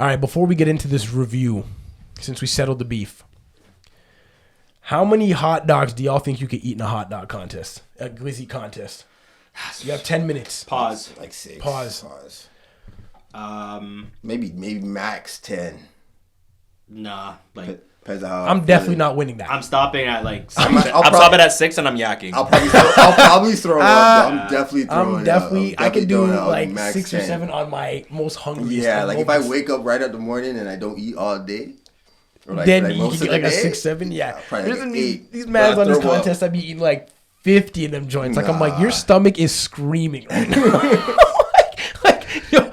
All right, before we get into this review, since we settled the beef, how many hot dogs do y'all think you could eat in a hot dog contest? A glizzy contest. You have 10 minutes. Pause. Like 6. Pause. Maybe max 10. Nah. Like, depends on how I'm definitely not winning that. I'm stopping at like 6. I'm stopping at 6 and I'm yakking. I'll probably throw up. I'm definitely throwing up. I could do like max 6 or 10. 7 on my most hungry. Yeah, like if I wake up right at the morning and I don't eat all day. Or like, then like you most can of get the like a day, 6-7. Yeah. Probably like an 8. These mans But on this throw up. contest, I'd be eating like 50 of them joints. Like, I'm like, your stomach is screaming right now. Yo,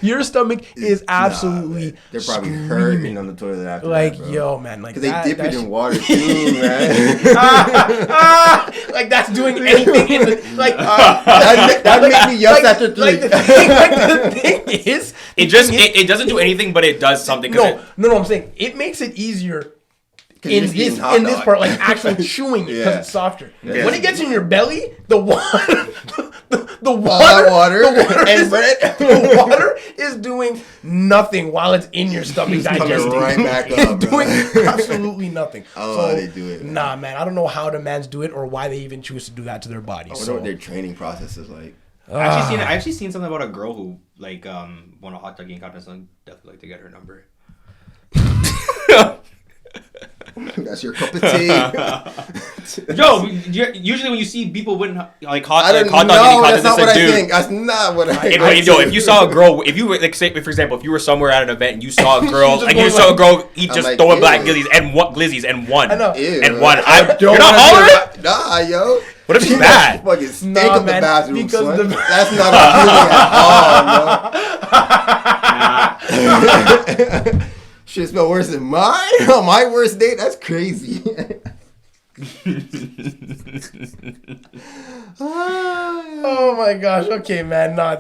your stomach is absolutely they're probably screaming. hurting on the toilet after like, that, bro. yo, man. Like, Because they dip it in water too, man. like, that's doing anything in the... Like, that made me yell after 3. Like, the thing is... It doesn't do anything, but it does something. No, I'm saying it makes it easier in this part, like actually chewing it because it's softer. Yeah. When it gets in your belly, the water is doing nothing while it's in your stomach digesting. Right back It's up, doing bro. absolutely nothing. Oh, they do it, man. Nah, man, I don't know how the mans do it or why they even choose to do that to their bodies. I wonder what their training process is like. I actually seen something about a girl who like won a hot dog eating contest. I'd definitely like to get her number. That's your cup of tea. Yo, usually when you see people win like hot dog eating that's contests, not what I dude. think. That's not what I think. If you saw a girl, if you were like, say, for example, if you were somewhere at an event and you saw a girl, like you saw a girl eat just like, throwing ew. black glizzies and won. I know. Ew. And won. You're You're not hollering? Nah, yo. What if she's bad? Fucking stink Nah, up the man, bathroom, because son. the- That's not a feeling at all, bro. Shit smell worse than mine? On my worst date? That's crazy. Oh my gosh. Okay, man. Nah,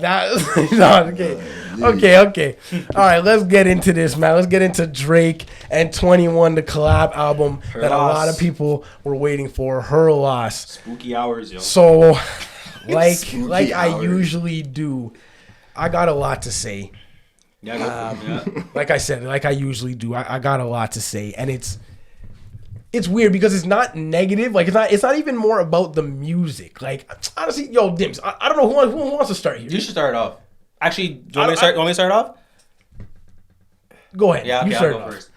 okay. Okay. All right, let's get into this, man. Let's get into Drake and 21, the collab album that a lot of people were waiting for. Her Loss. Spooky hours, yo. So, like Spooky I hours. usually do, I got a lot to say. Yeah, go for it, yeah. Like I said, like I usually do, I got a lot to say, and it's weird because it's not negative. Like it's not even more about the music. Like honestly, yo, Dims, I don't know who wants to start here. You should start it off. Actually, do you want me to start it off? Go ahead. Yeah, okay, you I'll start go it off. first.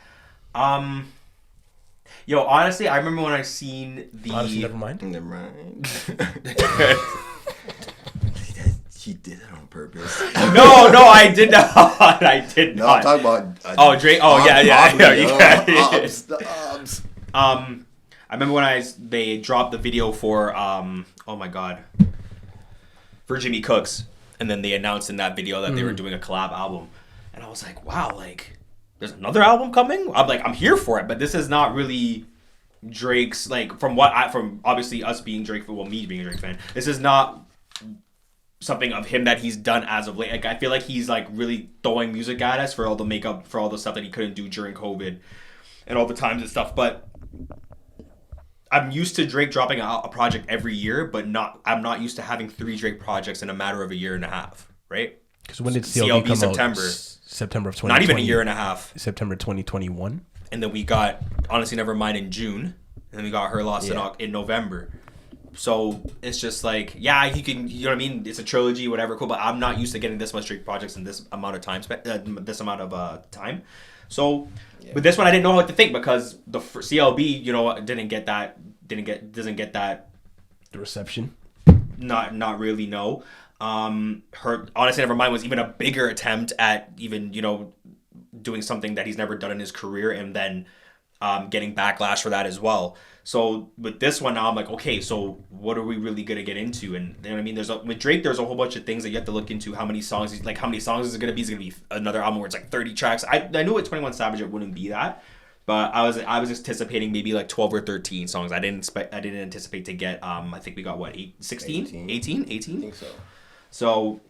Yo, honestly, I remember when I seen the. Honestly, never mind. Never mind. He did it on purpose. No, I did not. I did No, not. I'm talking about. Drake. Oh, yeah. You got it. Stops. I remember when they dropped the video for oh my god, for Jimmy Cooks, and then they announced in that video that they were doing a collab album, and I was like, wow, like there's another album coming. I'm here for it, but this is not really Drake's, like from obviously us being Drake, me being a Drake fan, this is not something of him that he's done as of late. Like I feel like he's like really throwing music at us for all the makeup, for all the stuff that he couldn't do during COVID and all the times and stuff, but I'm used to Drake dropping a project every year, but I'm not used to having 3 Drake projects in a matter of a year and a half, right? Because when did CLB come September. out? September of 2020. Not even a year and a half. September 2021. And then we got Honestly Nevermind in June, and then we got Her Loss in November. So it's just like, yeah, you know what I mean? It's a trilogy, whatever, cool. But I'm not used to getting this much Drake projects in this amount of time. So with this one, I didn't know what to think because the CLB, you know, doesn't get that. The reception. Not really, no. Her Honestly Nevermind was even a bigger attempt at even, you know, doing something that he's never done in his career, and then getting backlash for that as well. So with this one now, I'm like, okay, so what are we really gonna get into? And you know what I mean? With Drake, there's a whole bunch of things that you have to look into. How many songs is it gonna be? Is it gonna be another album where it's like 30 tracks? I knew with 21 Savage it wouldn't be that, but I was anticipating maybe like 12 or 13 songs. I didn't anticipate to get I think we got what, 18? 18? I think so. So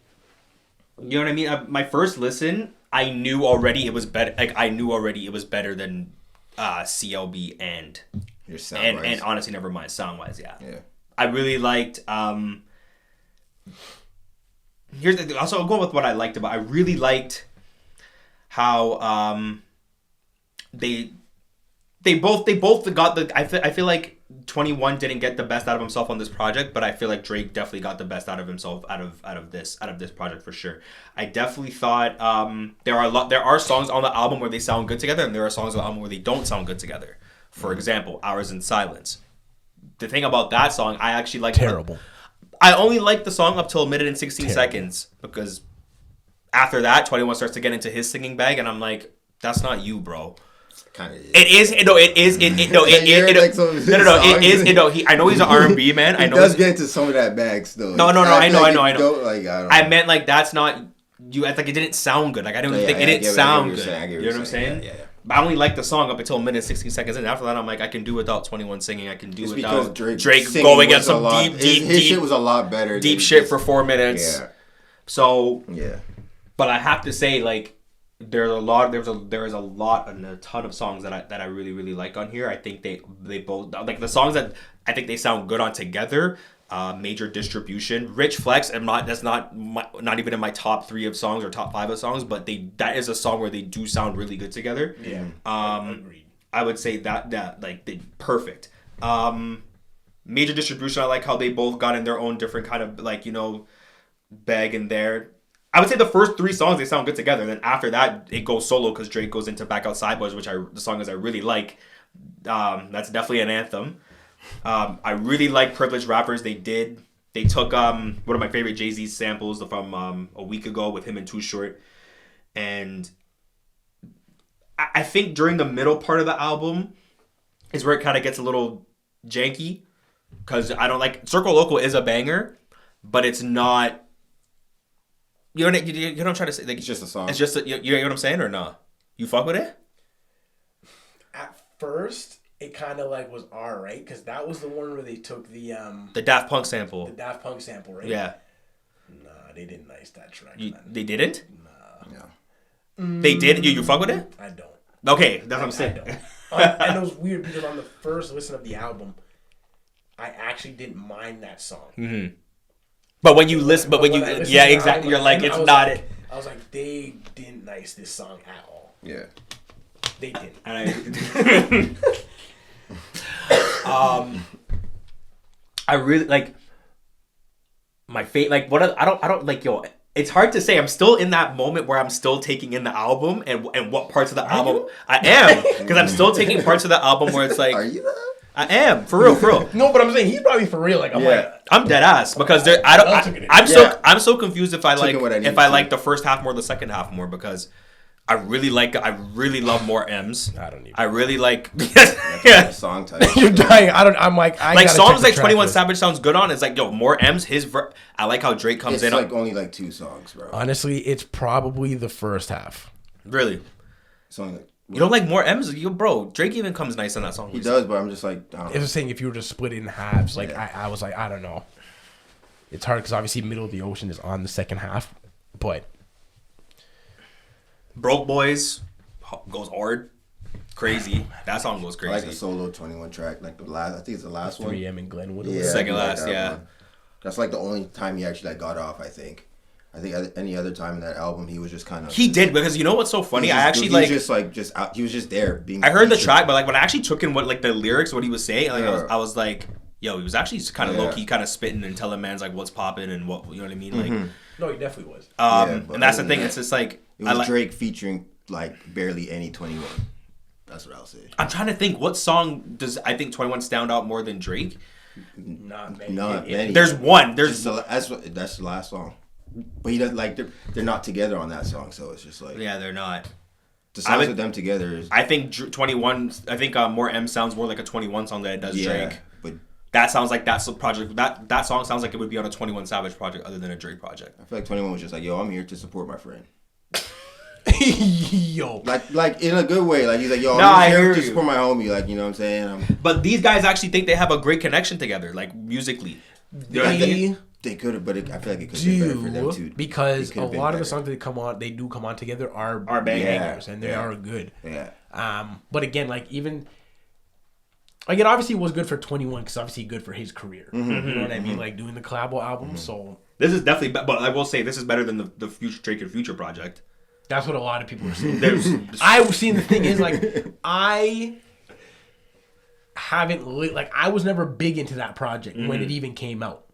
you know what I mean? My first listen, I knew already it was better. Like I knew already it was better than CLB and Honestly Nevermind sound wise. Yeah. I really liked. Also, I'll go with what I liked about. I really liked how they both got the. I feel like 21 didn't get the best out of himself on this project, but I feel like Drake definitely got the best out of himself out of this project for sure. I definitely thought there are songs on the album where they sound good together, and there are songs on the album where they don't sound good together. For example, Hours in Silence. The thing about that song, I actually like. Terrible. I only like the song up till a minute and 16 seconds because after that, 21 starts to get into his singing bag, and I'm like, that's not you, bro. Kind of. It is. No, it is. It is. I know he's an R&B man. I know he does get into some of that bag still. No. I know. Like, I don't. I meant like that's not you. Like it didn't sound good. Like I don't think it didn't sound good. You know what I'm saying? Yeah. I only like the song up until a minute and 16 seconds, and after that, I'm like, I can do without 21 singing. I can do without Drake going at some deep shit was a lot better. Deep shit for 4 minutes. Yeah. So yeah. But I have to say, like, there is a lot and a ton of songs that I really really like on here. I think they both like the songs that I think they sound good on together. Major Distribution, Rich Flex. That's not even in my top 3 of songs or top 5 of songs, but that is a song where they do sound really good together. Yeah. Agreed. I would say that like they perfect. Major Distribution. I like how they both got in their own different kind of like bag in there. I would say the first 3 songs they sound good together. Then after that it goes solo because Drake goes into Back Outside Boys, which the song is I really like. That's definitely an anthem. I really like Privileged Rappers. They took one of my favorite Jay-Z samples from a week ago with him and Too Short, and I think during the middle part of the album is where it kind of gets a little janky because I don't like Circle Local is a banger, but it's not. You know what I'm trying to say? Like, it's just a song. It's just you know what I'm saying or not? You fuck with it? At first, it kind of like was alright because that was the one where they took the Daft Punk sample. The Daft Punk sample, right? Yeah. Nah, they didn't nice that track. They didn't? No. They did? You fuck with it? I don't. Okay, that's what I'm saying. And it was weird because on the first listen of the album, I actually didn't mind that song. Mm-hmm. But when you listen, yeah, exactly. You're like, it's not it. I was like, they didn't nice this song at all. Yeah. They didn't. I really like my fate. Like what I don't like. It's hard to say. I'm still in that moment where I'm still taking in the album and what parts of the album I am because I'm still taking parts of the album where it's like. Are you that? I am for real. No, but I'm saying he's probably for real. Like I'm dead ass because I'm so confused if I like the first half more, the second half more because I really love more M's. I really like song title. You're dying. I'm like songs like 21 Savage sounds good on. It's like more M's. I like how Drake comes in. It's like only like 2 songs, bro. Honestly, it's probably the first half. Really? It's only like. You don't like more M's? Bro, Drake even comes nice in that song. He does, but I'm just like, I don't know. It's the saying if you were to split it in halves, like I was like, I don't know. It's hard because obviously Middle of the Ocean is on the second half, but Broke Boys goes hard, crazy. That song goes crazy. I like the solo 21 track, like the last. I think it's the last 3 one. 3M in Glenwood. Yeah, second last, like yeah. One. That's like the only time he actually like got off. I think any other time in that album, he was just kind of. He did because you know what's so funny? He was just there being. I heard the track, but like when I actually took in what like the lyrics, what he was saying, like I was like, yo, he was actually kind of low key, kind of spitting and telling man's like what's popping and what you know what I mean, like. No, he definitely was. And that's the thing. It's just like it was Drake featuring like barely any 21. That's what I'll say. I'm trying to think what song does I think 21 stand out more than Drake? Not many. There's one. That's the last song. But he doesn't like they're not together on that song, so it's just like they're not. The songs with them together is. I think 21. I think More M sounds more like a 21 song than it does Drake. But that sounds like that's a project. That song sounds like it would be on a 21 Savage project other than a Drake project. I feel like 21 was just like, yo, I'm here to support my friend. Yo, like in a good way. Like he's like, yo, I'm here to support my homie. Like, you know what I'm saying? But these guys actually think they have a great connection together, like musically. They could have, but I feel like it could have been better for them too. Because a lot of the songs that do come on together are bangers, and they are good. Yeah. But again, like even. Like it obviously was good for 21 because obviously good for his career. You know what I mean? Like doing the collab album. So this is definitely, but I will say this is better than the Future Drake and Future project. That's what a lot of people are saying. I was seeing the thing is like I haven't like I was never big into that project when it even came out.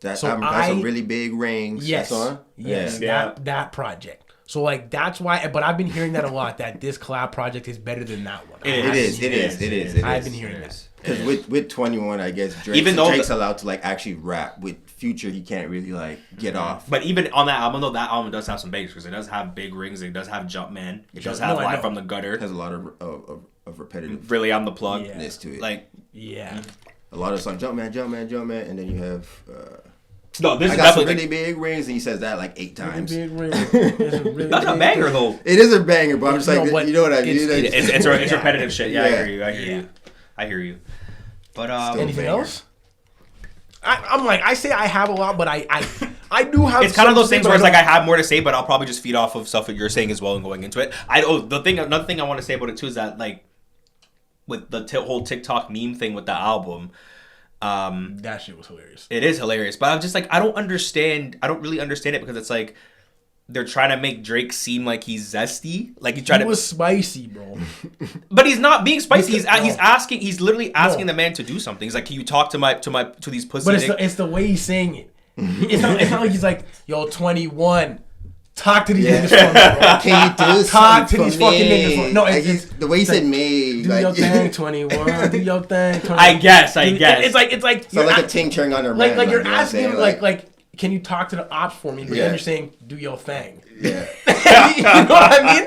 That's some really big rings. Yes, that's on? yes, that project. So like that's why. But I've been hearing that a lot. That this collab project is better than that one. It is. I've been hearing that. Because with 21, I guess Drake's allowed to like actually rap. With Future, he can't really like get off. But even on that album though, that album does have some bangers because it does have Big Rings. It does have Jumpman. It does have Live from the Gutter. It has a lot of repetitive. Really on the plug. To it. Like a lot of songs, Jumpman, and then you have. No, this I is got some definitely really big rings, and he says that like 8 times. Big ring. Really that's a banger though. It is a banger, but I'm just like, you know what I mean? It's repetitive shit. Yeah, I hear you. But anything else? I'm like, I say I have a lot, but I do have. It's kind of those things where it's like I have more to say, but I'll probably just feed off of stuff that you're saying as well and going into it. Another thing I want to say about it too is that like with the whole TikTok meme thing with the album. That shit was hilarious. It is hilarious, but I'm just like I don't really understand it because it's like they're trying to make Drake seem like he's zesty, like he was spicy, bro. But he's not being spicy. He's literally asking the man to do something. He's like, can you talk to these pussy? But it's the way he's saying it. It's not like he's like, yo, 21. Talk to these niggas for me, bro. Can you do talk to these fucking niggas for me? No, it's the way he said me. Do your thing, 21. Do your thing, 21. I guess. It's like so like a ting cheering on their man. Like you're asking him like, can you talk to the ops for me? But then you're saying, do your thing. Yeah. You know what I mean?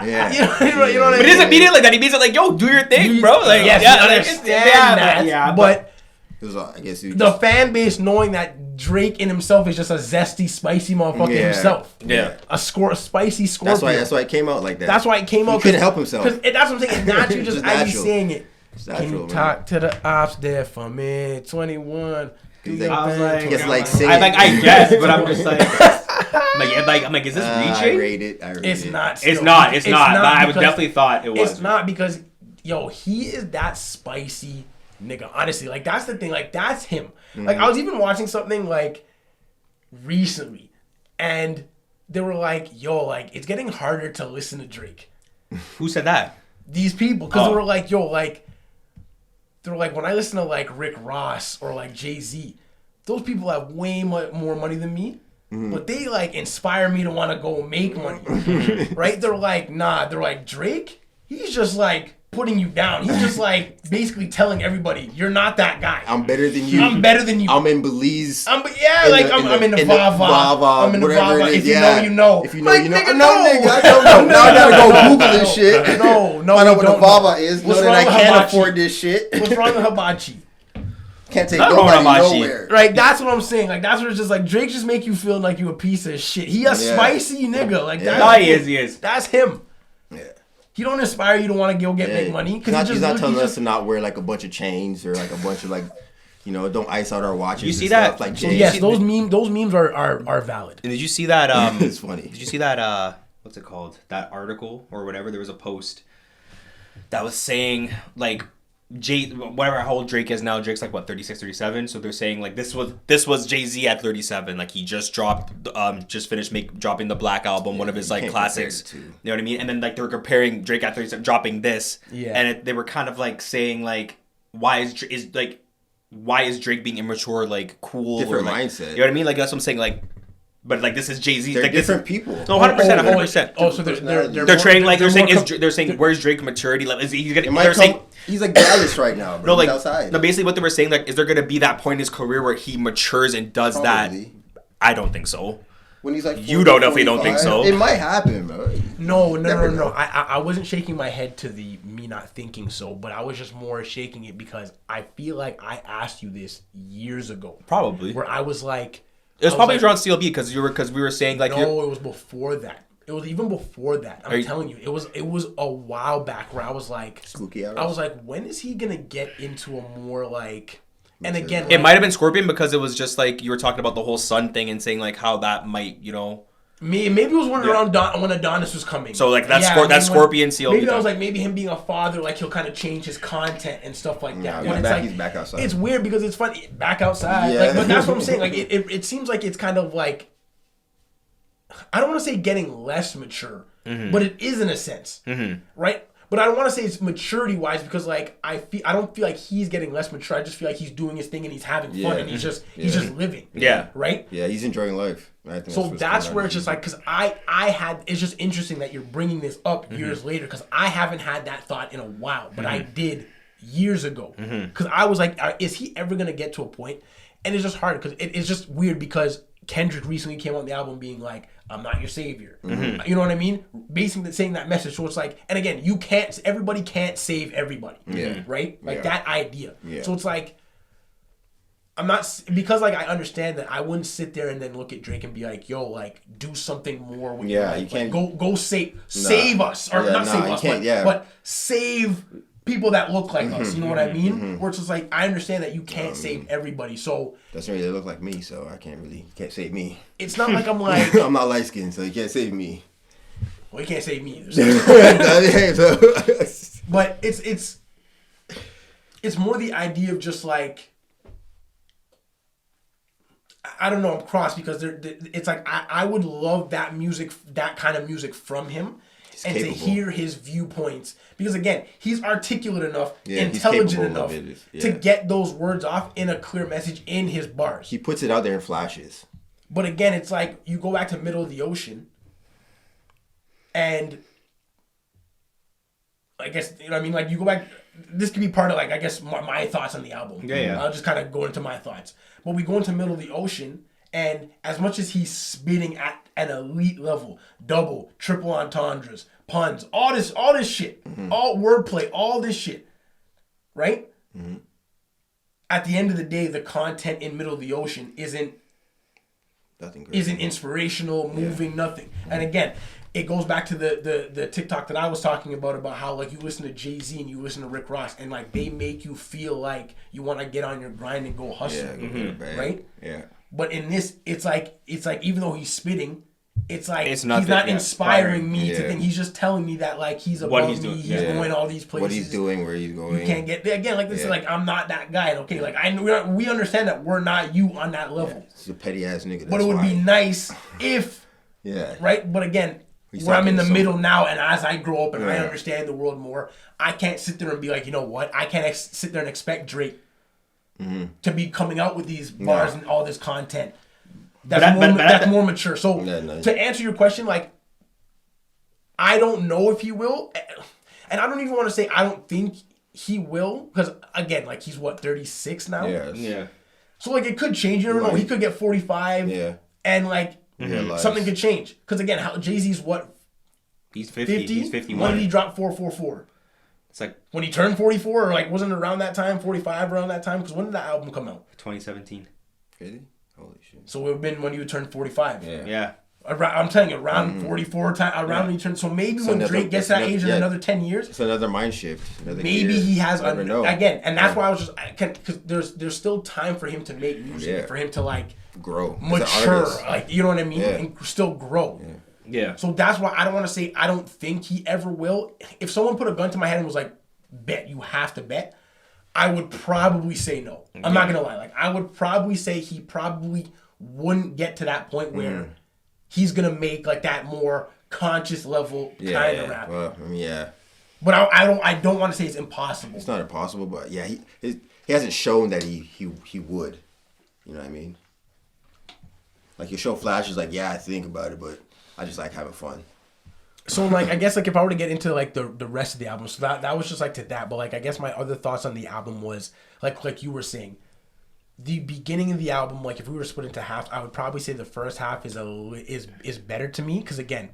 Yeah. You know what I mean? But he doesn't mean it like that. He means it like, yo, do your thing, bro. Like, yes, yeah, I understand that. Yeah, but it was, I guess the fan base knowing that Drake in himself is just a zesty, spicy motherfucker himself. Yeah. A spicy Scorpio. That's why it came out like that. That's why it came out. He couldn't help himself. That's what I'm saying. It's naturally just how he's saying it. Can you talk to the ops there for me? 21. I was like, singing. I guess, but I'm just like, I'm like, is this reaching? I rate it. It's not. It's not. I would definitely thought it was. It's not because, yo, he is that spicy nigga. Honestly, like that's the thing. Like that's him. Mm-hmm. Like I was even watching something like recently, and they were like, yo, like it's getting harder to listen to Drake. Who said that? These people, because they were like, yo, like. They're like, when I listen to like Rick Ross or like Jay-Z, those people have way more money than me, but they like inspire me to want to go make money, right? They're like, nah, they're like, Drake, he's just like putting you down. He's just like basically telling everybody, you're not that guy. I'm better than you. I'm better than you. I'm in Belize. I'm in the Vava. I'm in the Vava. If you know, you know. If you know, like, you know. Nigga, no, nigga, I don't know. Now I gotta go Google this shit. No, I know what a Vava is. Know that I can't afford this shit. What's wrong with Hibachi? Can't take nobody nowhere. Right, that's what I'm saying. Like that's what it's just like Drake just make you feel like you a piece of shit. He a spicy nigga. Like that. He is. That's him. Yeah. He don't inspire you to want to go make money. He's not telling us to not wear like a bunch of chains or like a bunch of like, you know, don't ice out our watches. You see and that? Stuff. Like, yes, those memes are valid. And did you see that? It's funny. Did you see that? What's it called? That article or whatever. There was a post that was saying like whatever how old Drake is now. Drake's like what 36, 37. So they're saying like this was Jay-Z at 37. Like he just finished dropping the Black album, one of his like classics. You know what I mean? And then like they were comparing Drake at 37 dropping this. Yeah. And they were kind of like saying like why is Drake being immature like cool different or like, mindset? You know what I mean? Like that's what I'm saying. Like. But like this is Jay-Z. They're like different people. No, 100%. Oh, so they're they're saying where's Drake maturity level? Is he gonna? He's like Dallas right now, bro. No, like outside. No, basically what they were saying like is there gonna be that point in his career where he matures and does that? I don't think so. When he's like 40, you don't definitely don't think so. It might happen, bro. No. I wasn't shaking my head to the me not thinking so, but I was just more shaking it because I feel like I asked you this years ago. Probably. Where I was like. It was probably around CLB because we were saying like no, it was before that. It was even before that. I'm telling you, it was a while back where I was like, spooky hours. I was like, when is he gonna get into a more like? And again, it might have been Scorpion because it was just like you were talking about the whole sun thing and saying like how that might Maybe it was when Adonis was coming. So like that's Scorpion CLB. Maybe I was like maybe him being a father, like he'll kind of change his content and stuff like that. But he's back outside. It's weird because it's funny back outside. Yeah. Like, but that's what I'm saying. Like it seems like it's kind of like I don't want to say getting less mature, but it is in a sense, right? But I don't want to say it's maturity wise because like I don't feel like he's getting less mature. I just feel like he's doing his thing and he's having fun and he's just living. Yeah. Right? Yeah, he's enjoying life. I think so that's where it's just like, because it's just interesting that you're bringing this up years later, because I haven't had that thought in a while, but I did years ago. Because I was like, is he ever going to get to a point? And it's just hard because it's just weird because Kendrick recently came on the album being like, I'm not your savior. You know what I mean? Basically saying that message. So it's like, and again, everybody can't save everybody. Right? Like that idea. So it's like, I'm not, because like I understand that I wouldn't sit there and then look at Drake and be like, yo, like do something more with your life. You can't go save us. Or not save us, but save people that look like us, you know what I mean? Where it's just like, I understand that you can't save everybody, so doesn't really look like me, so I can't save me. It's not like I'm like I'm not light skinned, so you can't save me. Well, you can't save me either. But it's more the idea of just like, I don't know, I'm crossed because it's like I would love that music, that kind of music from him. And capable. To hear his viewpoints, because again, he's articulate enough, intelligent enough to get those words off in a clear message in his bars. He puts it out there in flashes. But again, it's like you go back to Middle of the Ocean, and I guess, you know what I mean, like you go back. This could be part of like, I guess, my thoughts on the album. I'll just kind of go into my thoughts. But we go into Middle of the Ocean, and as much as he's spitting at an elite level, double, triple entendres, puns, all this shit, all wordplay, all this shit, right? At the end of the day, the content in Middle of the Ocean isn't inspirational, moving, nothing. And again, it goes back to the TikTok that I was talking about how like you listen to Jay-Z and you listen to Rick Ross and like they make you feel like you want to get on your grind and go hustle, right? Yeah. But in this, it's like even though he's spitting, it's like he's not inspiring me to think. He's just telling me that like he's above me, he's going all these places. What he's doing, where he's going. You can't get again like this is like I'm not that guy. Okay, like we understand that we're not you on that level. He's a petty ass nigga. But it would be nice if right. But again, where I'm in the middle now, and as I grow up and I understand the world more, I can't sit there and be like, you know what? I can't sit there and expect Drake to be coming out with these bars and all this content. That's more mature. So to answer your question, like, I don't know if he will, and I don't even want to say I don't think he will, because again, like he's 36 now. Yeah. So like it could change. You never know. He could get 45. Yeah. And like something could change. Because again, Jay-Z's what? He's 50. He's 51. When did he drop 444? It's like when he turned 44, or like wasn't it around that time, 45 around that time? Because when did that album come out? 2017. Really? Holy shit. So it would have been when you turned 45. Yeah. I'm telling you, around 44 time, around when you turn. So maybe when Drake gets that age in another 10 years, it's another mind shift. Maybe he has again, and that's why I was just because there's still time for him to make music, for him to like grow, mature, like you know what I mean, and still grow. Yeah. So that's why I don't want to say I don't think he ever will. If someone put a gun to my head and was like, bet, you have to bet, I would probably say no. I'm not gonna lie. Like I would probably say he probably wouldn't get to that point where he's gonna make like that more conscious level kind of rap. Well, I mean, But I don't want to say it's impossible. It's not impossible, but he hasn't shown that he would. You know what I mean? Like you show flashes, like I think about it, but I just like having fun. So like I guess like if I were to get into like the rest of the album, so that was just like to that. But like I guess my other thoughts on the album was like you were saying, the beginning of the album, like if we were split into half, I would probably say the first half is better to me because again,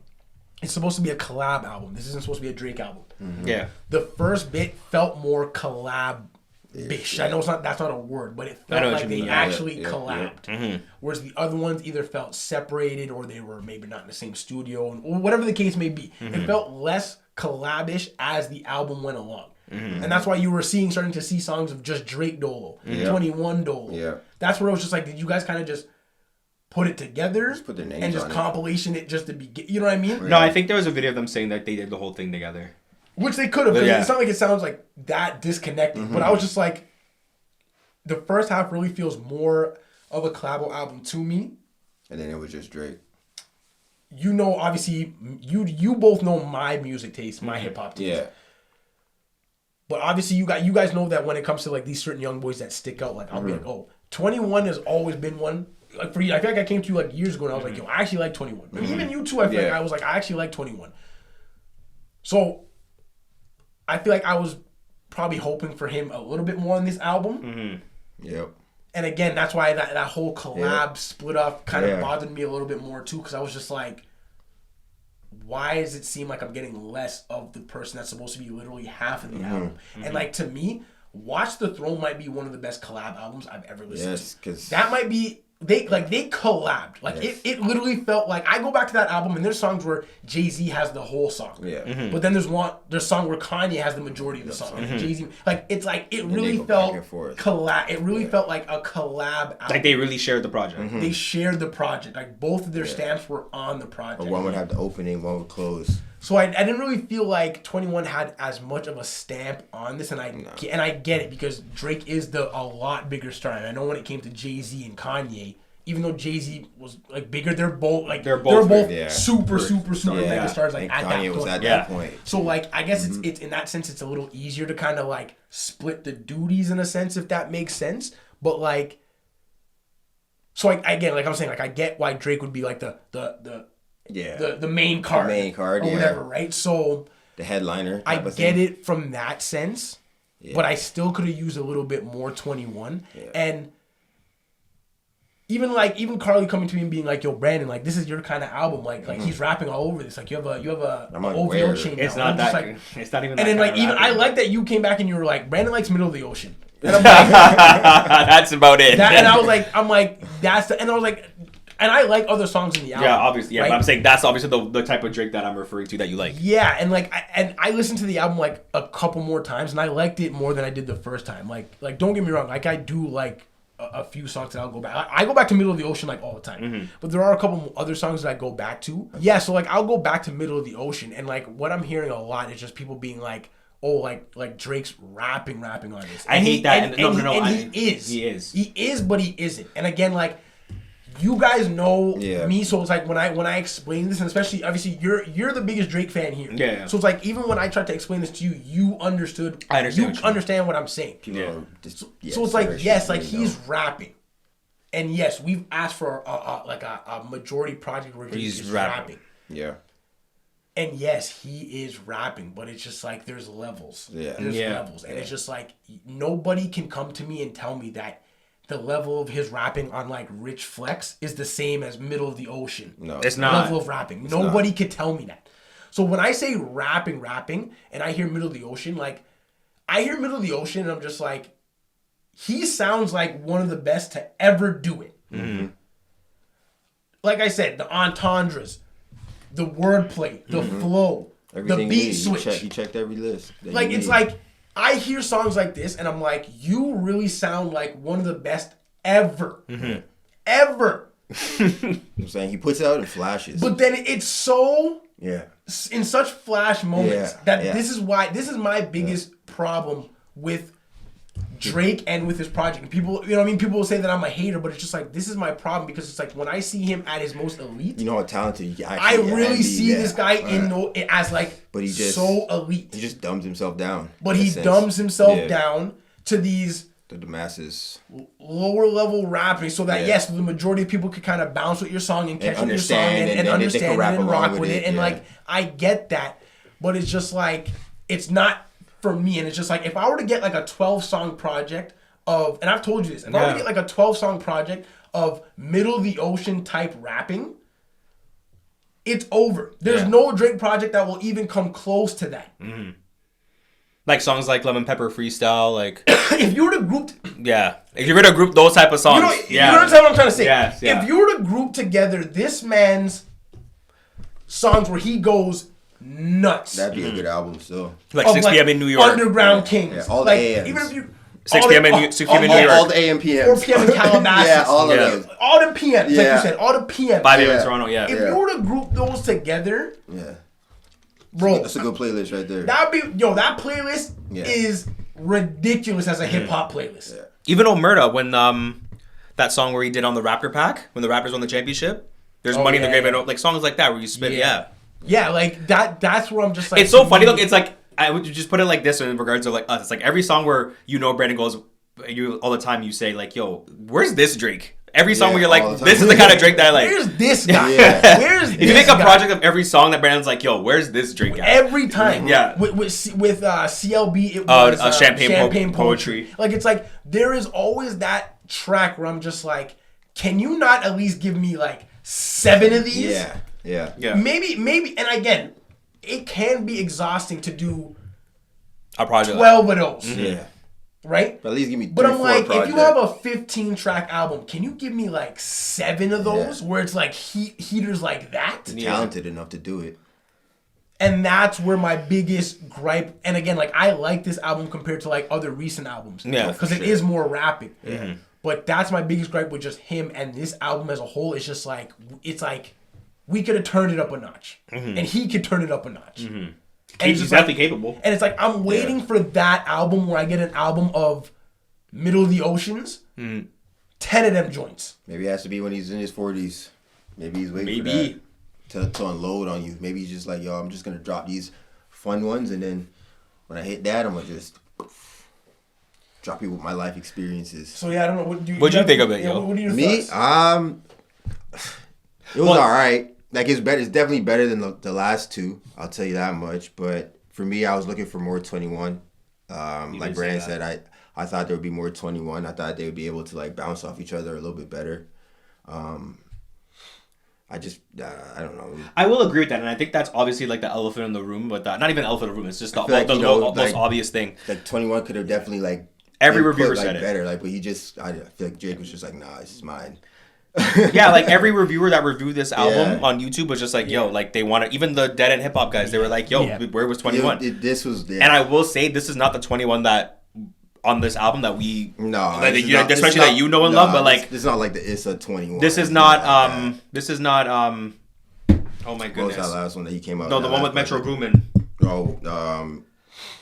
it's supposed to be a collab album. This isn't supposed to be a Drake album. Yeah. The first bit felt more collab-ish. I know that's not a word, but it felt like they actually collabed. Whereas the other ones either felt separated or they were maybe not in the same studio, or whatever the case may be. It felt less collab-ish as the album went along. And that's why you were starting to see songs of just Drake Dolo, 21 Dolo. Yeah. That's where it was just like, did you guys kind of just put it together just put their names and just compilation it just to begin? You know what I mean? No, I think there was a video of them saying that they did the whole thing together. Which they could have, because it's not like it sounds like that disconnected. But I was just like, the first half really feels more of a collabo album to me. And then it was just Drake. you know, obviously, you both know my music taste, my hip hop taste. Yeah. But obviously, you guys know that when it comes to like these certain young boys that stick out, like I'll be like, oh, 21 has always been one. Like for you, I feel like I came to you like years ago and I was like, yo, I actually like 21. And even you too, I feel like I was like, I actually like 21. So I feel like I was probably hoping for him a little bit more on this album. Yep. And again, that's why that whole collab split up kind of bothered me a little bit more too, because I was just like, why does it seem like I'm getting less of the person that's supposed to be literally half of the album? And like to me, Watch the Throne might be one of the best collab albums I've ever listened to. Yes, because that might be they collabed. Like it literally felt like I go back to that album and there's songs where Jay-Z has the whole song. Yeah. But then there's a song where Kanye has the majority of the song. Jay-Z, like it's like it really felt collab. It really felt like a collab album. Like they really shared the project. They shared the project. Like both of their stamps were on the project. But one would have the opening, one would close. So I didn't really feel like 21 had as much of a stamp on this, and I get it because Drake is a lot bigger star. And I know when it came to Jay-Z and Kanye, even though Jay-Z was like bigger, they're both super mega stars. Like at Kanye that point, was at that point. So like I guess it's in that sense it's a little easier to kind of like split the duties in a sense, if that makes sense. But like, so again, like I'm saying, like I get why Drake would be like the main card. Or whatever, right? So the headliner. I get it from that sense, but I still could have used a little bit more 21. And even Carly coming to me and being like, "Yo, Brandon, like this is your kind of album. Like he's rapping all over this. Like you have a OVO chain. It's not that. Like, it's not even. And that then like even I like that you came back and you were like, Brandon likes Middle of the Ocean. And I'm like, that's about it. And I was like, that's the. And I was like. And I like other songs in the album. Yeah, obviously. Yeah, right? But I'm saying that's obviously the type of Drake that I'm referring to that you like. Yeah, and like, I listened to the album like a couple more times, and I liked it more than I did the first time. Like don't get me wrong, like I do like a few songs that I'll go back. I go back to Middle of the Ocean like all the time, but there are a couple other songs that I go back to. Yeah, so like I'll go back to Middle of the Ocean, and like what I'm hearing a lot is just people being like, oh, like Drake's rapping on this. I hate that. No. He is, but he isn't. And again, like. You guys know me, so it's like when I explain this, and especially obviously you're the biggest Drake fan here. Yeah. So it's like even when I tried to explain this to you, you understood. I understand. You understand what I'm saying. So it's like like he's rapping, and yes, we've asked for a majority project where he's rapping. Yeah. And yes, he is rapping, but it's just like there's levels. Yeah. There's levels, and it's just like nobody can come to me and tell me that. The level of his rapping on like Rich Flex is the same as Middle of the Ocean. No, it's not. Level of rapping. Nobody could tell me that. So when I say rapping, and I hear Middle of the Ocean, like I hear Middle of the Ocean, and I'm just like, he sounds like one of the best to ever do it. Mm-hmm. Like I said, the entendres, the wordplay, the flow, everything the beat switch. He checked every list. Like it's like. I hear songs like this, and I'm like, you really sound like one of the best ever. Mm-hmm. Ever. I'm saying he puts it out in flashes. But then it's so... in such flash moments that this is my biggest problem with Drake and with his project. And people, you know what I mean? People will say that I'm a hater, but it's just like, this is my problem because it's like when I see him at his most elite. You know how talented he actually I really see this guy as like but he just, so elite. He just dumbs himself down. But he dumbs himself down to these... the masses. Lower level rapping so that, yes, the majority of people could kind of bounce with your song and catch with your song and understand it and rock with it. And like, I get that. But it's just like, it's not... for me, and it's just like if I were to get like a 12-song project of, and I've told you this, if I were to get like a 12-song project of Middle of the Ocean type rapping, it's over. There's no Drake project that will even come close to that. Mm-hmm. Like songs like Lemon Pepper Freestyle, like if you were to group, if you were to group those type of songs, you understand what I'm trying to say. Yes, if you were to group together this man's songs where he goes nuts. That'd be a good album still. Like 6 p.m. in New York. Underground Kings. Yeah, all like, the AMs. Even if you... 6 p.m. in New York. All the AM PMs. 4 p.m. in Calabasas. Yeah, all of those. All the PMs, like you said. All the PMs. 5 a.m. in Toronto, If you were to group those together... Bro. That's a good playlist right there. That'd be... Yo, that playlist is ridiculous as a hip-hop playlist. Even Omerta, when that song where he did on the Raptor Pack, when the Raptors won the championship... There's money in the grave. Like songs like that where you spit. Yeah, like that. That's where I'm just like. It's so funny. Look, it's like I would just put it like this in regards to like us. It's like every song where Brandon goes, you all the time. You say like, "Yo, where's this Drake?" Every song where you're like, "This is the kind of Drake that I like." Where's this guy? Where's this if you make a project of every song that Brandon's like, "Yo, where's this Drake guy?" Every time. Yeah. With CLB, it was Champagne Poetry. Like it's like there is always that track where I'm just like, can you not at least give me like 7 of these? Yeah. Maybe, and again, it can be exhausting to do a project 12 of those. Mm-hmm. Yeah. Right? But at least give me 3 But I'm 4 like, projects. if you have a 15-track album, can you give me like 7 of those where it's like heaters like that? Talented enough to do it. And that's where my biggest gripe, and again, like I like this album compared to like other recent albums. Yeah. Because it is more rapping. Mm-hmm. But that's my biggest gripe with just him and this album as a whole. It's just like, it's like, we could have turned it up a notch. Mm-hmm. And he could turn it up a notch. Mm-hmm. And He's definitely capable. And it's like, I'm waiting for that album where I get an album of Middle of the Oceans. 10 of them joints. Maybe it has to be when he's in his 40s. Maybe he's waiting for that to unload on you. Maybe he's just like, yo, I'm just going to drop these fun ones. And then when I hit that, I'm going to just drop you with my life experiences. So, yeah, I don't know. What do you think of it, yo? What are your thoughts? It was all right. Like, it's better. It's definitely better than the last 2. I'll tell you that much. But for me, I was looking for more 21. Like Brandon said, I thought there would be more 21. I thought they would be able to like bounce off each other a little bit better. I don't know. I will agree with that, and I think that's obviously like the elephant in the room. But not even elephant in the room. It's just the most obvious thing. Like 21 could have definitely like every reviewer said it better. Like, but I feel like Jake was just like, nah, this is mine. Yeah, like every reviewer that reviewed this album on YouTube was just like, yo, like they wanted, even the Dead End Hip Hop guys, they were like, yo, where was 21? This was, and I will say, this is not the 21 that on this album that we, especially that you know and love, but like, it's not like the Issa 21. This is not, oh my goodness. What was that last one that he came out? No, the one with Metro Boomin.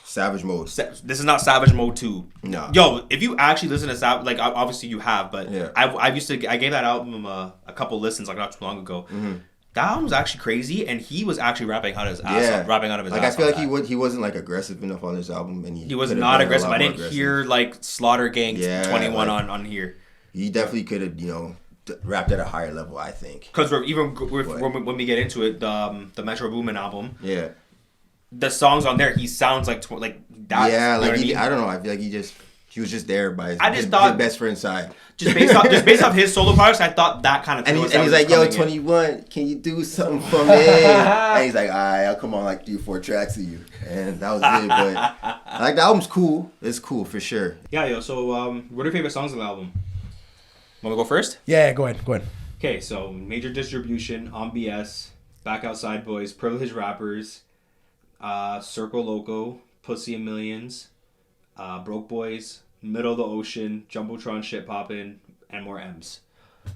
Savage Mode. This is not Savage Mode 2. No. Yo, if you actually listen to Savage, like obviously you have, but I gave that album a couple listens like not too long ago. Mm-hmm. That album was actually crazy, and he was actually rapping out of his ass. Rapping out of his ass. Like I feel like he wasn't like aggressive enough on this album, and he was not aggressive. I didn't hear like Slaughter Gang 21 on here. He definitely could have rapped at a higher level, I think. Because when we get into it, the Metro Boomin album. Yeah. The songs on there, he sounds like that. Yeah, like I don't know. I feel like he was just there by his best friend's side. Just based off his solo projects, I thought that kind of. And he's like, "Yo, 21, can you do something for me?" And he's like, "All right, I'll come on like 3-4 tracks of you." And that was it. But like the album's cool. It's cool for sure. Yeah, yo. So, what are your favorite songs on the album? Want to go first? Yeah, go ahead. Okay, so Major Distribution, On BS, Back Outside Boys, Privileged Rappers, Circle Loco, Pussy and Millions, Broke Boys, Middle of the Ocean, Jumbotron Shit Poppin', and more M's.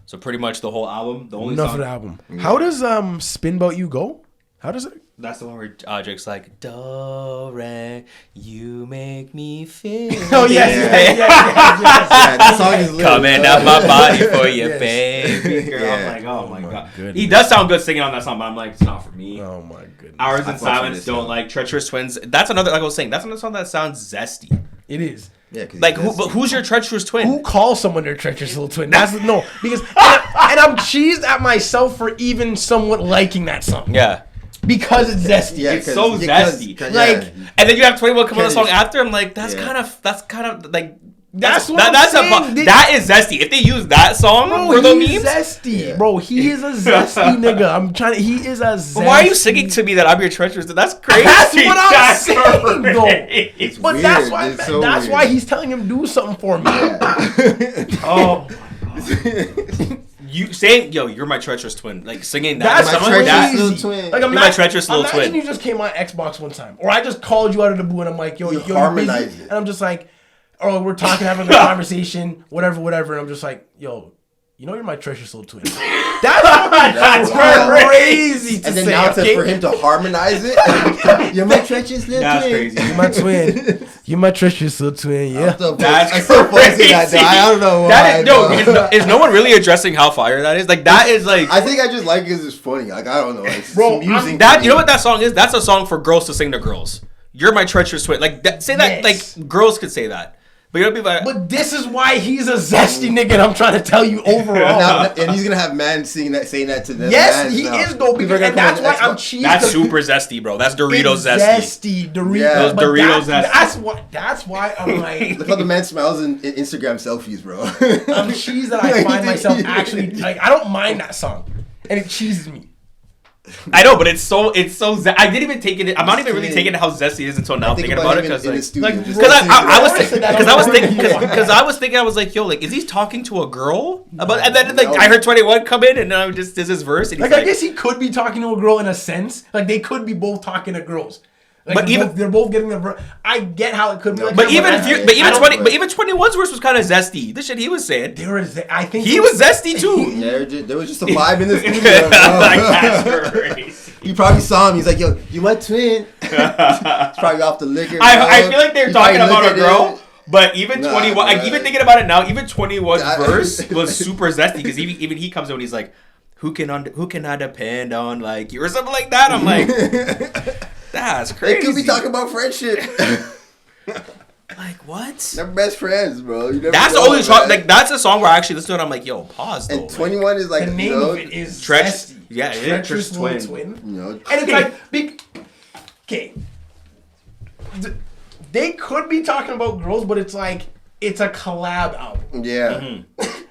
So pretty much the whole album. The only Enough song, of the album. Yeah. How does Spin About You go? How does it? That's the one where Drake's like, do, re, you make me feel. Oh, yes. That song is lit. Coming out my body for you, baby girl. I'm like, oh my God. Goodness. He does sound good singing on that song, but I'm like, it's not for me. Oh my goodness. Hours in Silence, Don't Like, Treacherous Twins. That's another, like I was saying, that's another song that sounds zesty. It is. Yeah, like who's your treacherous twin? Who calls someone their treacherous little twin? That's no, because and I'm cheesed at myself for even somewhat liking that song. Yeah. Because it's zesty. Yeah, it's so zesty. Like, and then you have 21 come on the song after. I'm like, that's kind of like. That's what I'm saying. That is zesty. If they use that song for the memes, zesty, yeah. Bro. He is a zesty nigga. He is a zesty. But why are you singing to me that I'm your treacherous? That's crazy. That's what I'm saying, though. It's but weird. That's why. That's why he's telling him do something for me. Oh. You saying, yo, you're my treacherous twin. Like singing that. That's my treacherous little twin. Like, you're my treacherous little twin. Imagine you just came on Xbox one time, or I just called you out of the blue and I'm like, yo, you're busy, and I'm just like. Or we're talking, having a conversation, whatever, and I'm just like, yo, you know you're my treacherous little twin. That's crazy to and then say. now Okay? for him to harmonize it, you're my treacherous little That's twin. crazy. You're my twin. You're my treacherous little twin. Yeah. That's so crazy. I don't know why. Is no one really addressing how fire that is? Like that is like. I think I just like it because it's funny. Like I don't know. It's Bro, amusing. That you know what that song is? That's a song for girls to sing to girls. You're my treacherous twin. Like that, say that. Yes. Like girls could say that. But you know people. But this is why he's a zesty nigga. And I'm trying to tell you overall. Now, and he's gonna have man saying that to them. Yes, he is though. Because, and that's why I'm cheesed. That's super zesty, bro. That's Doritos zesty. Doritos. Yeah. But Doritos zesty. That's why I'm like. Look how the man smiles in Instagram selfies, bro. I'm cheesed that I find myself actually like I don't mind that song, and it cheeses me. I know, but it's so. I didn't even take it. I'm not even really taking it how zesty it is until now. Thinking about it because I was thinking I was like, yo, like, is he talking to a girl? And then like I heard 21 come in, and then I just this verse. And like I guess he could be talking to a girl in a sense. Like they could be both talking to girls. Like but they're both getting the. I get how it could be. Like but even 21's verse was kind of zesty. The shit he was saying. I think he was zesty too. Yeah, there was just a vibe in the studio. Like that's crazy. You probably saw him. He's like, yo, you my twin. He's probably off the liquor. I feel like they're talking about a girl. But even 21, like even thinking about it now, even 21's verse was super zesty because even he comes out and he's like, who can I depend on like you or something like that. I'm like. That's crazy. They could be talking about friendship. Like what? They're best friends, bro. That's the only song. Like that's a song where I actually listen to it. I'm like, yo, pause. Though. And 21 is like the name of it is Treacherous. Zesty. Yeah, Treacherous twin. You know, and it's like big. Okay. They could be talking about girls, but it's like it's a collab album. Yeah. Mm-hmm.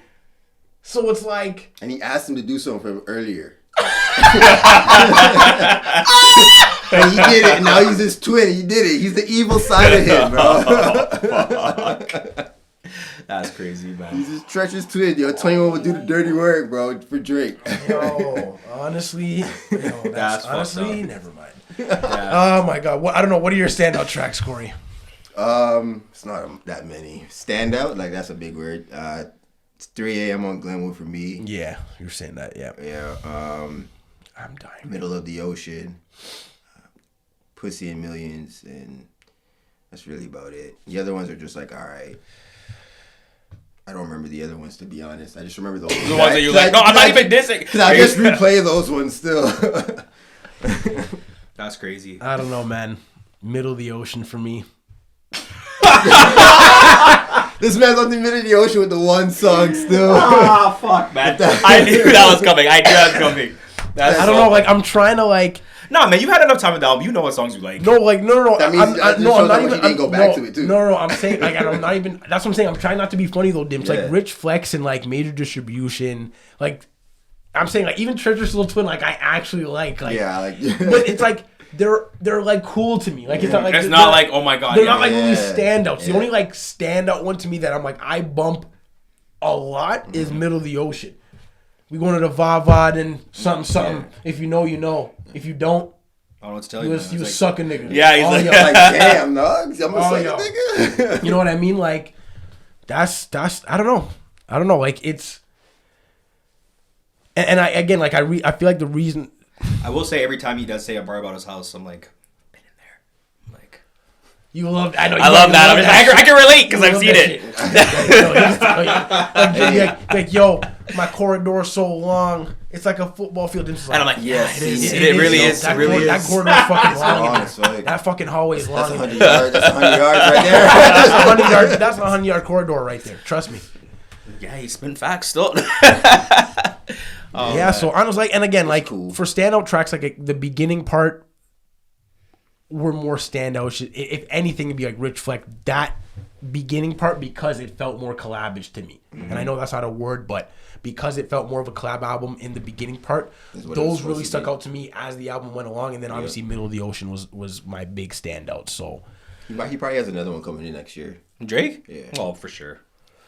So it's like, and he asked him to do something for him earlier. And he did it. And now he's his twin. He did it. He's the evil side of him, bro. That's crazy, man. He's his treacherous twin. Yo, 21 would do the dirty work, bro, for Drake. Yo, honestly, that's honestly, never mind. Yeah. Oh my god, I don't know. What are your standout tracks, Khorie? It's not that many. Standout, like that's a big word. It's 3 a.m. on Glenwood for me. Yeah, you're saying that. Yeah. Yeah. I'm dying. Middle of the Ocean. Pussy and Millions, and that's really about it. The other ones are just like, all right. I don't remember the other ones, to be honest. I just remember those. The ones that you're like, no, I'm not even dissing. Because I just replay those ones still. That's crazy. I don't know, man. Middle of the Ocean for me. This man's on the middle of the ocean with the one song still. Ah, fuck, man. I knew that was coming. I don't know. Like, I'm trying to like. Nah, man, you had enough time with the album. You know what songs you like. No. That means I'm not even. He didn't go back to it too. No. I'm saying like I'm not even. That's what I'm saying. I'm trying not to be funny though, Dims. Yeah. Like Rich Flex and like Major Distribution. Like I'm saying like even Treacherous Little Twin. Like I actually like. Yeah. Like. But it's like. They're like cool to me. Like it's not like it's not like oh my god. They're not like really standouts. The only like standout one to me that I'm like I bump a lot is Middle of the Ocean. We going to the Vavad and something. Yeah. If you know, you know. If you don't, I don't know what to tell you. You suck a nigga. Yeah, he's like damn, nugs. I'm a suck a nigga. You know what I mean? Like that's I don't know. Like it's and I again like I feel like the reason. I will say every time he does say a bar about his house, I'm like, been in there. I'm like, you love. I know. I love that. I can relate because I've seen it. Like, yo, my corridor is so long. It's like a football field. And I'm like, yes, it really is. That corridor is fucking long. That fucking hallway is long. That's 100 yards. That's 100 yards right there. That's a 100-yard corridor right there. Trust me. Yeah, he's spitting facts still. Oh, yeah, man. So I was like, and again, like cool. For standout tracks, like the beginning part were more standout. If anything, it'd be like Rich Fleck, that beginning part because it felt more collabish to me. Mm-hmm. And I know that's not a word, but because it felt more of a collab album in the beginning part, those really stuck out to me as the album went along. And then obviously Middle of the Ocean was my big standout. So he probably has another one coming in next year. Drake? Yeah. Oh, for sure.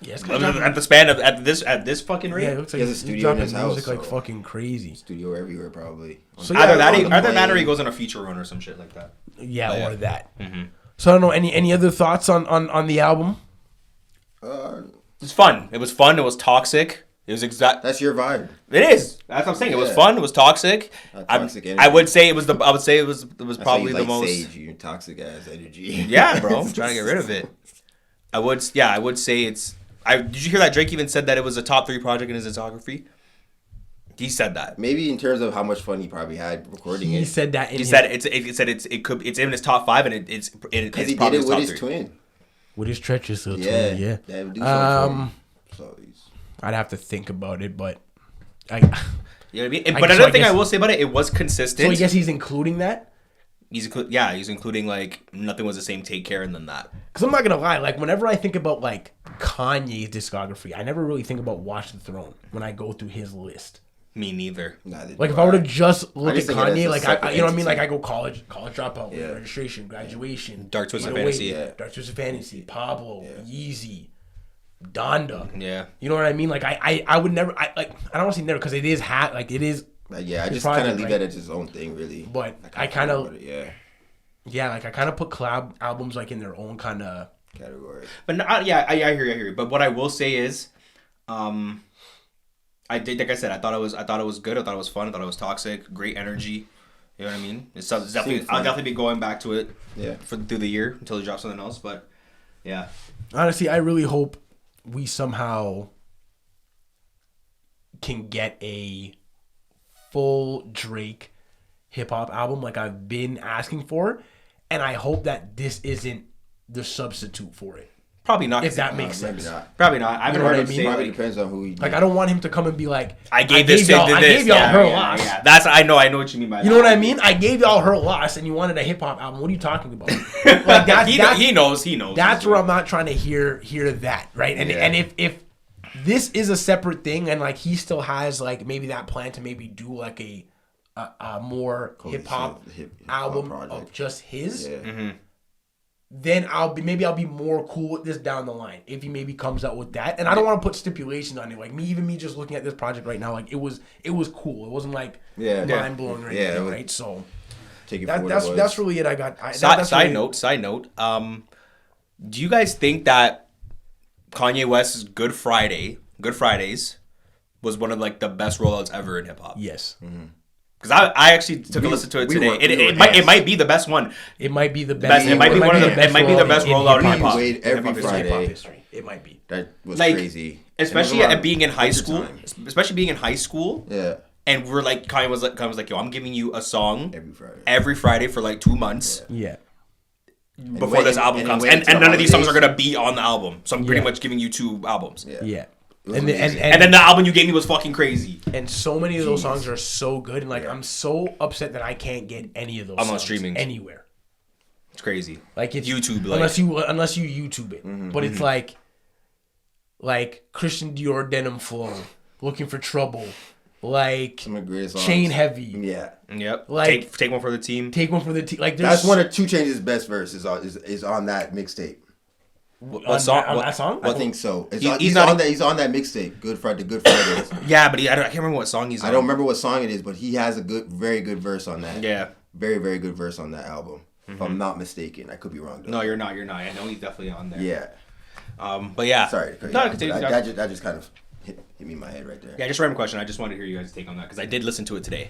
Yes, at the span of at this fucking rate. Yeah, it looks like he has a studio in his house. Music like fucking crazy. Studio everywhere probably. So either that or he goes on a feature run or some shit like that. Yeah, or that. Mm-hmm. So I don't know any other thoughts on the album. It's fun. It was fun. It was toxic. It was exact. That's your vibe. It is. That's what I'm saying. It was fun. It was toxic. I would say it was the. I would say it was probably the most. Sage, you toxic ass energy. Yeah, bro. I'm trying to get rid of it. I would say it's. Did you hear that Drake even said that it was a top 3 project in his discography? He said that. Maybe in terms of how much fun he probably had recording it. He said that. He said it's in his top 5 and it's because he did it with his twin. With his treacherous little twin, yeah. So I'd have to think about it, but you know what I mean. But another thing I will say about it was consistent. So I guess he's including that. He's including like Nothing Was the Same, Take Care, and then that. Because I'm not gonna lie, like whenever I think about like Kanye's discography, I never really think about Watch the Throne when I go through his list. Me neither. Like if I were to just look at Kanye, like you know what I mean, like I go college dropout, registration, graduation, Dark Twisted Fantasy, Dark Twisted Fantasy, Pablo, Yeezy, Donda. Yeah. You know what I mean? Like I would never, I don't want to say never because it is it is. I just kind of leave that as his own thing, really. But I kind of like I kind of put collab albums like in their own kind of category. But I hear you. But what I will say is, I did, like I said, I thought it was good. I thought it was fun. I thought it was toxic. Great energy. You know what I mean? It's definitely. I'll definitely be going back to it. Yeah. Through the year until he drops something else. But yeah. Honestly, I really hope we somehow can get a full Drake hip hop album like I've been asking for, and I hope that this isn't the substitute for it. Probably not. If that makes sense. Probably not. I haven't heard him say Probably depends on who he. Like I don't want him to come and be like, I gave y'all her loss. Yeah. That's I know what you mean by that. You know what I mean? I gave y'all her loss, and you wanted a hip hop album. What are you talking about? Like he knows. That's where I'm not trying to hear that, right? And if this is a separate thing, and like he still has like maybe that plan to maybe do like a more hip hop album project of just his. Yeah. Mm-hmm. Then I'll be more cool with this down the line if he maybe comes out with that. And I don't want to put stipulations on it. Like me just looking at this project right now, like it was cool. It wasn't like mind blowing or anything, right? So that's really it. I got. Side note. Do you guys think that Kanye West's Good Fridays was one of like the best rollouts ever in hip hop? Yes. Mm-hmm. Because I actually took a listen to it today. It might be the best one. It might be the best. It might be the best rollout in hip hop. Every Friday. It might be. That was like, crazy. Especially at being in high school. Especially being in high school. Yeah. And we're like, Kanye was like, yo, I'm giving you a song every Friday for like 2 months. Yeah. Before this album comes, and none of these songs are gonna be on the album. So I'm pretty much giving you 2 albums. Yeah. And then the album you gave me was fucking crazy. And so many of those songs are so good, and like I'm so upset that I can't get any of those songs streaming anywhere. It's crazy. Like it's YouTube, unless you YouTube it. Mm-hmm, but it's like Christian Dior Denim Flow, Looking for Trouble, like Chain Heavy. Yeah. Yep. Like take one for the team. Like that's one of 2 Chainz's best verses is on that mixtape. What song? On that song? I think so. He's on that mixtape. Good Fridays. Yeah, but I can't remember what song he's on. I don't remember what song it is, but he has a very good verse on that. Yeah. Very, very good verse on that album. Mm-hmm. If I'm not mistaken. I could be wrong, though. No, you're not. I know he's definitely on there. Yeah. But yeah. Sorry. That just kind of hit me in my head right there. Yeah, just a random question. I just wanted to hear you guys' take on that because I did listen to it today.